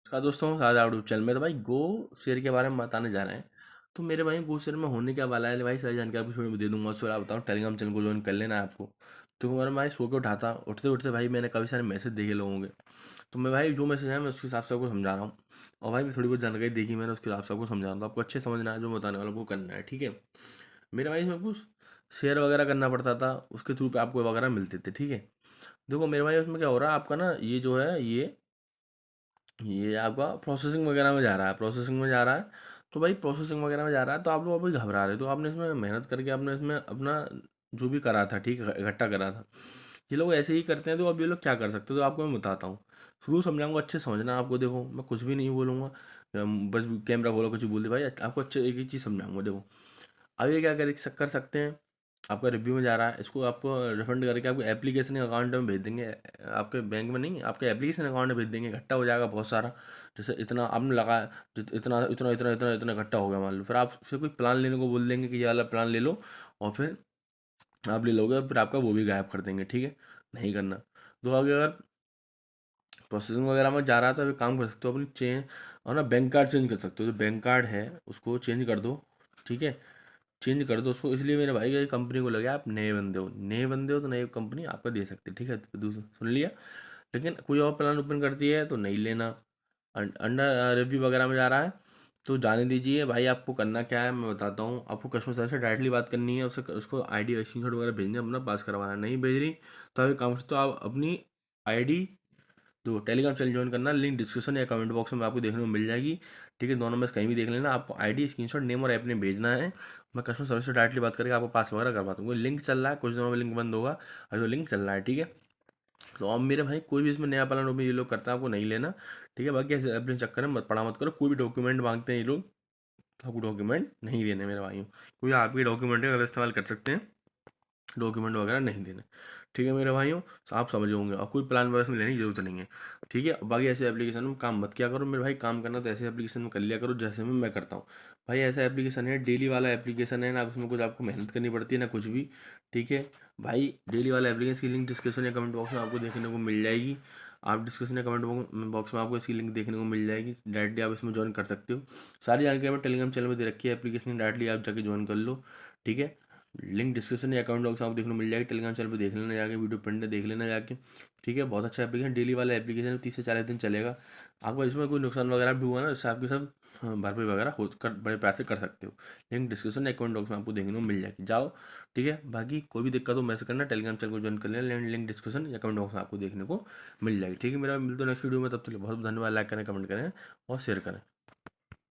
नमस्कार दोस्तों, सादा यूट्यूब चैनल में। तो भाई गो शेयर के बारे में बताने जा रहे हैं। तो मेरे भाई गो शेयर में होने क्या वाला है भाई, सारी जानकारी आपको वीडियो में दे दूंगा। उसके बाद बताऊँ, टेलीग्राम चैनल को ज्वाइन कर लेना है आपको। तो मेरा भाई सो के उठाता, उठते उठते भाई मैंने काफ़ी सारे मैसेज देखे लोगों के। तो मैं भाई जो मैसेज है मैं उसके हिसाब से आपको समझा रहा हूँ। और भाई मैं थोड़ी बहुत जानकारी देखी मैंने, उसके हिसाब से आपको समझा रहा हूँ। तो आपको अच्छे समझना है, जो बताने वाला वो करना है, ठीक है। मेरे भाई इसमें कुछ शेयर वगैरह करना पड़ता था, उसके थ्रू पे आपको वगैरह मिलते थे, ठीक है। देखो मेरे भाई उसमें क्या हो रहा है आपका ना, ये जो है ये आपका प्रोसेसिंग वगैरह में जा रहा है, प्रोसेसिंग में जा रहा है। तो भाई प्रोसेसिंग वगैरह में जा रहा है तो आप लोग अभी घबरा रहे हो, तो आपने इसमें मेहनत करके आपने इसमें अपना जो भी करा था, ठीक है, इकट्ठा करा था। ये लोग ऐसे ही करते हैं। तो अब ये लोग क्या कर सकते हो, तो आपको मैं बताता हूँ। शुरू समझाऊंगा, अच्छे समझना आपको। देखो मैं कुछ भी नहीं बोलूँगा, बस कैमरा खोलो कुछ बोल दे भाई, आपको अच्छे एक ही चीज़ समझाऊंगा। देखो अब ये क्या कर सकते हैं। आपका रिव्यू में जा रहा है, इसको आपको रिफंड करके आपको एप्लीकेशन अकाउंट में भेज देंगे। आपके बैंक में नहीं, आपके एप्लीकेशन अकाउंट में भेज देंगे। इकट्ठा हो जाएगा बहुत सारा। जैसे इतना आपने लगाया, इतना इतना इतना इतना इतना इकट्ठा हो गया मान लो, फिर आप फिर कोई प्लान लेने को बोल देंगे कि ये वाला प्लान ले लो। और फिर आप ले लोगे, फिर आपका वो भी गायब कर देंगे, ठीक है। नहीं करना। तो आगे अगर प्रोसेसिंग वगैरह में जा रहा है तो अभी काम कर सकते हो अपनी चेंज। और ना बैंक कार्ड चेंज कर सकते हो, जो बैंक कार्ड है उसको चेंज कर दो, ठीक है। चेंज कर दो उसको। इसलिए मेरे भाई, ये कंपनी को लगे आप नए बंदे हो, नए बंदे हो तो नई कंपनी आपका दे सकती है, ठीक है। तो दूसरा सुन लिया। लेकिन कोई और प्लान ओपन करती है तो नहीं लेना। अंडर रिव्यू वगैरह में जा रहा है तो जाने दीजिए भाई। आपको करना क्या है मैं बताता हूँ। आपको कस्टमर सर्विस से डायरेक्टली बात करनी है, उससे उसको आईडी स्क्रीनशॉट वगैरह भेजना है, अपना पास करवाना है। नहीं भेज रही तो अभी काम से, तो आप अपनी आईडी, तो टेलीग्राम चैनल ज्वाइन करना, लिंक डिस्क्रिप्शन या कमेंट बॉक्स में आपको देखने को मिल जाएगी, ठीक है। दोनों में से कहीं भी देख लेना। आपको आईडी स्क्रीनशॉट नेम और ऐप ने भेजना है। मैं कस्टमर सर्विस से डायरेक्टली बात करके आपको पास वगैरह करवा दूँगा। लिंक चल रहा है, कुछ दिनों में लिंक बंद होगा, और जो लिंक चल रहा है, ठीक है। तो अब मेरे भाई कोई भी इसमें नया प्लान में ये लोग करता है, आपको नहीं लेना, ठीक है। बाकी ऐसे अपने चक्कर में मत पड़ा मत करो। कोई भी डॉक्यूमेंट मांगते हैं ये लोग, तो आपको डॉक्यूमेंट नहीं देने मेरे भाइयों। कोई आपके डॉक्यूमेंट का गलत इस्तेमाल कर सकते हैं, डॉक्यूमेंट वगैरह नहीं देने, ठीक है मेरे भाइयों। तो आप समझ होंगे, और कोई प्लान वगैरह में लेने की जरूरत नहीं है, ठीक है। बाकी ऐसे एप्लीकेशन में काम मत किया करो मेरे भाई। काम करना तो ऐसे एप्लीकेशन में कर लिया करो जैसे मैं करता हूँ। भाई ऐसा एप्लीकेशन है, डेली वाला एप्लीकेशन है ना, उसमें कुछ आपको मेहनत करनी पड़ती है ना कुछ भी, ठीक है। भाई डेली वाला एप्लीकेशन की लिंक डिस्क्रिप्शन या कमेंट बॉक्स में आपको देखने को मिल जाएगी। आप डिस्क्रिप्शन या कमेंट बॉक्स में आपको इसकी लिंक देखने को मिल जाएगी, डायरेक्टली आप इसमें ज्वाइन कर सकते हो। सारी जानकारी मैं टेलीग्राम चैनल में दे रखी है, एप्लीकेशन डायरेक्टली आप जाके ज्वाइन कर लो, ठीक है। लिंक डिस्क्रिप्शन या अकाउंट बॉक्स में आपको देखने को मिल जाएगी। टेलीग्राम चैनल पे देख लेना जाके, वीडियो प्रिंट देख लेना जाके, ठीक है। बहुत अच्छा एप्लीकेशन, डेली वाला एप्लीकेशन है, 30 से 40 दिन चलेगा। आपको इसमें कोई नुकसान वगैरह भी हुआ ना, इससे आपके सब भरपाई वगैरह हो कर बड़े प्यार से कर सकते हो। लिंक डिस्क्रिप्शन या अकाउंट बॉक्स में आपको देखने को मिल जाएगी, जाओ, ठीक है। बाकी कोई भी दिक्कत हो मैसेज करना, टेलीग्राम चैनल को ज्वाइन कर लेना, लिंक डिस्क्रिप्शन या कमेंट बॉक्स में आपको देखने को मिल जाएगी, ठीक है। मेरा मिलता है नेक्स्ट वीडियो में, तब तक बहुत धन्यवाद। लाइक करें, कमेंट करें और शेयर करें।